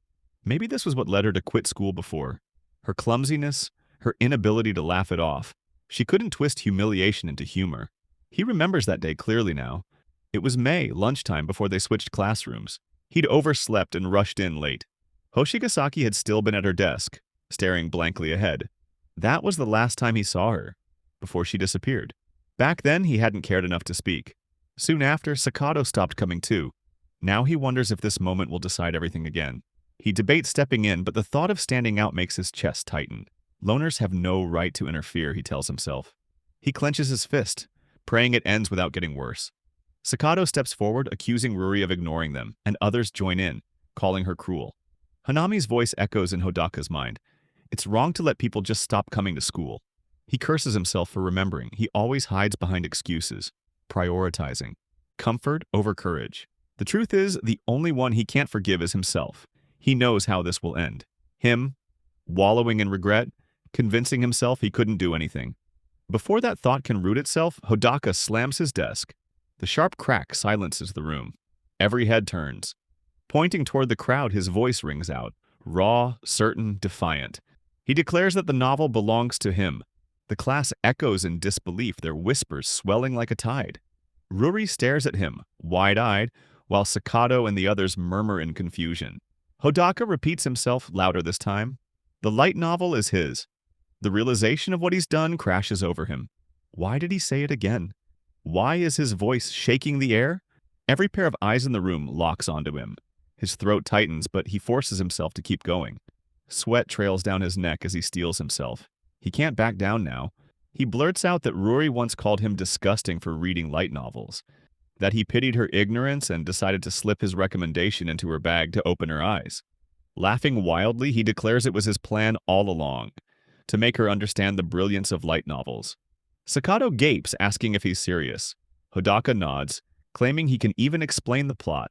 Maybe this was what led her to quit school before. Her clumsiness, her inability to laugh it off. She couldn't twist humiliation into humor. He remembers that day clearly now. It was May, lunchtime, before they switched classrooms. He'd overslept and rushed in late. Hoshigasaki had still been at her desk, staring blankly ahead. That was the last time he saw her, before she disappeared. Back then, he hadn't cared enough to speak. Soon after, Sakato stopped coming too. Now he wonders if this moment will decide everything again. He debates stepping in, but the thought of standing out makes his chest tighten. Loners have no right to interfere, he tells himself. He clenches his fist, praying it ends without getting worse. Sakato steps forward, accusing Ruri of ignoring them, and others join in, calling her cruel. Hanami's voice echoes in Hodaka's mind. It's wrong to let people just stop coming to school. He curses himself for remembering. He always hides behind excuses, prioritizing comfort over courage. The truth is, the only one he can't forgive is himself. He knows how this will end. Him, wallowing in regret, convincing himself he couldn't do anything. Before that thought can root itself, Hodaka slams his desk. The sharp crack silences the room. Every head turns. Pointing toward the crowd, his voice rings out, raw, certain, defiant. He declares that the novel belongs to him. The class echoes in disbelief, their whispers swelling like a tide. Ruri stares at him, wide-eyed, while Sakato and the others murmur in confusion. Hodaka repeats himself louder this time. The light novel is his. The realization of what he's done crashes over him. Why did he say it again? Why is his voice shaking the air? Every pair of eyes in the room locks onto him. His throat tightens, but he forces himself to keep going. Sweat trails down his neck as he steels himself. He can't back down now. He blurts out that Ruri once called him disgusting for reading light novels, that he pitied her ignorance and decided to slip his recommendation into her bag to open her eyes. Laughing wildly, he declares it was his plan all along, to make her understand the brilliance of light novels. Sakato gapes, asking if he's serious. Hodaka nods, claiming he can even explain the plot.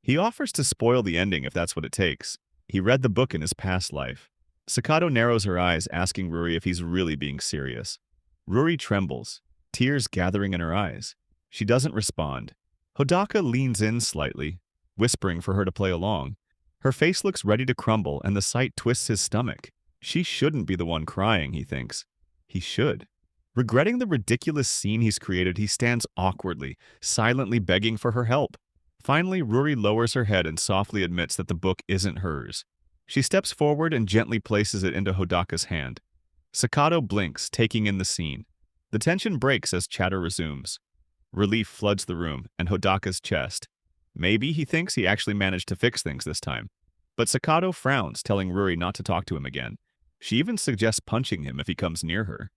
He offers to spoil the ending if that's what it takes. He read the book in his past life. Sakato narrows her eyes, asking Ruri if he's really being serious. Ruri trembles, tears gathering in her eyes. She doesn't respond. Hodaka leans in slightly, whispering for her to play along. Her face looks ready to crumble, and the sight twists his stomach. She shouldn't be the one crying, he thinks. He should. Regretting the ridiculous scene he's created, he stands awkwardly, silently begging for her help. Finally, Ruri lowers her head and softly admits that the book isn't hers. She steps forward and gently places it into Hodaka's hand. Sakato blinks, taking in the scene. The tension breaks as chatter resumes. Relief floods the room and Hodaka's chest. Maybe he thinks he actually managed to fix things this time. But Sakato frowns, telling Ruri not to talk to him again. She even suggests punching him if he comes near her.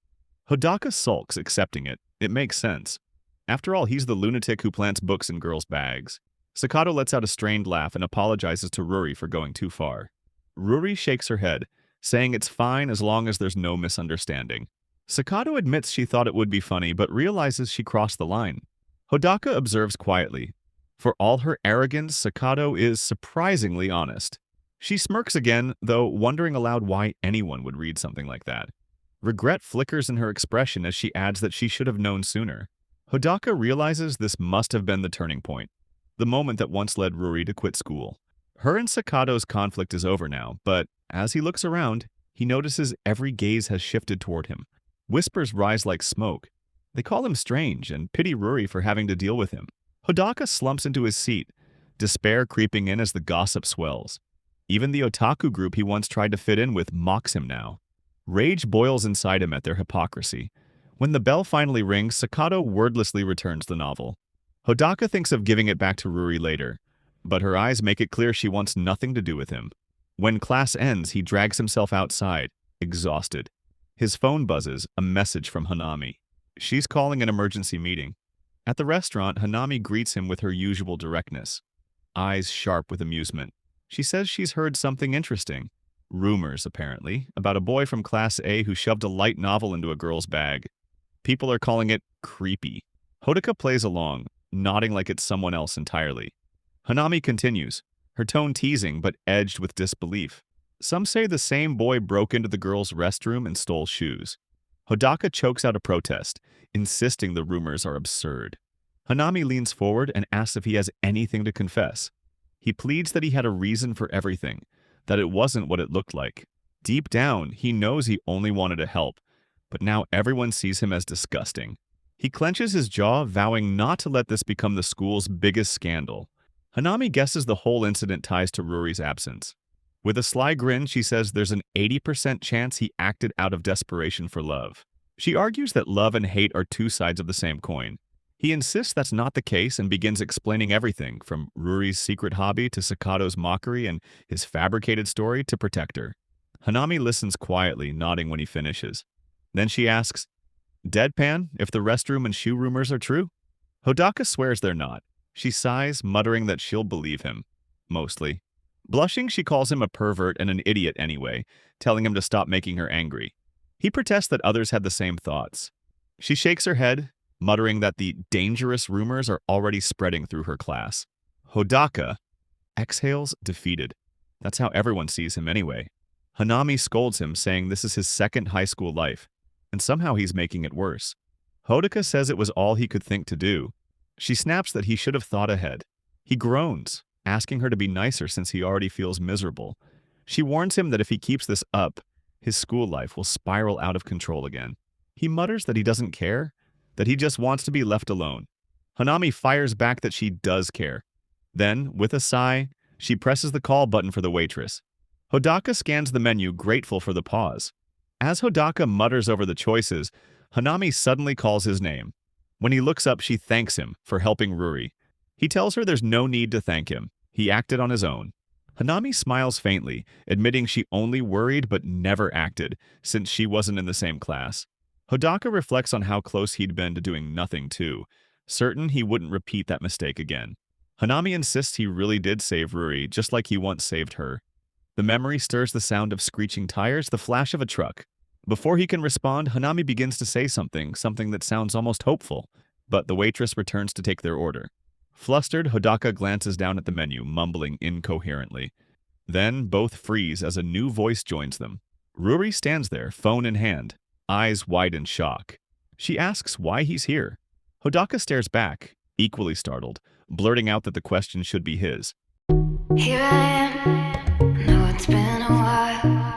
Hodaka sulks, accepting it. It makes sense. After all, he's the lunatic who plants books in girls' bags. Sakato lets out a strained laugh and apologizes to Ruri for going too far. Ruri shakes her head, saying it's fine as long as there's no misunderstanding. Sakato admits she thought it would be funny, but realizes she crossed the line. Hodaka observes quietly. For all her arrogance, Sakato is surprisingly honest. She smirks again, though wondering aloud why anyone would read something like that. Regret flickers in her expression as she adds that she should have known sooner. Hodaka realizes this must have been the turning point, the moment that once led Ruri to quit school. Her and Sakato's conflict is over now, but as he looks around, he notices every gaze has shifted toward him. Whispers rise like smoke. They call him strange and pity Ruri for having to deal with him. Hodaka slumps into his seat, despair creeping in as the gossip swells. Even the otaku group he once tried to fit in with mocks him now. Rage boils inside him at their hypocrisy. When the bell finally rings, Sakato wordlessly returns the novel. Hodaka thinks of giving it back to Ruri later, but her eyes make it clear she wants nothing to do with him. When class ends, he drags himself outside, exhausted. His phone buzzes, a message from Hanami. She's calling an emergency meeting. At the restaurant, Hanami greets him with her usual directness, eyes sharp with amusement. She says she's heard something interesting. Rumors, apparently, about a boy from Class A who shoved a light novel into a girl's bag. People are calling it creepy. Hodaka plays along, nodding like it's someone else entirely. Hanami continues, her tone teasing but edged with disbelief. Some say the same boy broke into the girl's restroom and stole shoes. Hodaka chokes out a protest, insisting the rumors are absurd. Hanami leans forward and asks if he has anything to confess. He pleads that he had a reason for everything, that it wasn't what it looked like. Deep down, he knows he only wanted to help, but now everyone sees him as disgusting. He clenches his jaw, vowing not to let this become the school's biggest scandal. Hanami guesses the whole incident ties to Ruri's absence. With a sly grin, she says there's an 80% chance he acted out of desperation for love. She argues that love and hate are two sides of the same coin. He insists that's not the case and begins explaining everything, from Ruri's secret hobby to Sakato's mockery and his fabricated story to protect her. Hanami listens quietly, nodding when he finishes. Then she asks, deadpan, if the restroom and shoe rumors are true? Hodaka swears they're not. She sighs, muttering that she'll believe him. Mostly. Blushing, she calls him a pervert and an idiot anyway, telling him to stop making her angry. He protests that others had the same thoughts. She shakes her head, muttering that the dangerous rumors are already spreading through her class. Hodaka exhales, defeated. That's how everyone sees him anyway. Hanami scolds him, saying this is his second high school life, and somehow he's making it worse. Hodaka says it was all he could think to do. She snaps that he should have thought ahead. He groans, asking her to be nicer since he already feels miserable. She warns him that if he keeps this up, his school life will spiral out of control again. He mutters that he doesn't care, that he just wants to be left alone. Hanami fires back that she does care. Then, with a sigh, she presses the call button for the waitress. Hodaka scans the menu, grateful for the pause. As Hodaka mutters over the choices, Hanami suddenly calls his name. When he looks up, she thanks him for helping Ruri. He tells her there's no need to thank him. He acted on his own. Hanami smiles faintly, admitting she only worried but never acted, since she wasn't in the same class. Hodaka reflects on how close he'd been to doing nothing too, certain he wouldn't repeat that mistake again. Hanami insists he really did save Ruri, just like he once saved her. The memory stirs the sound of screeching tires, the flash of a truck. Before he can respond, Hanami begins to say something that sounds almost hopeful, but the waitress returns to take their order. Flustered, Hodaka glances down at the menu, mumbling incoherently. Then both freeze as a new voice joins them. Ruri stands there, phone in hand, eyes wide in shock. She asks why he's here. Hodaka stares back, equally startled, blurting out that the question should be his. Here I am, know it's been a while.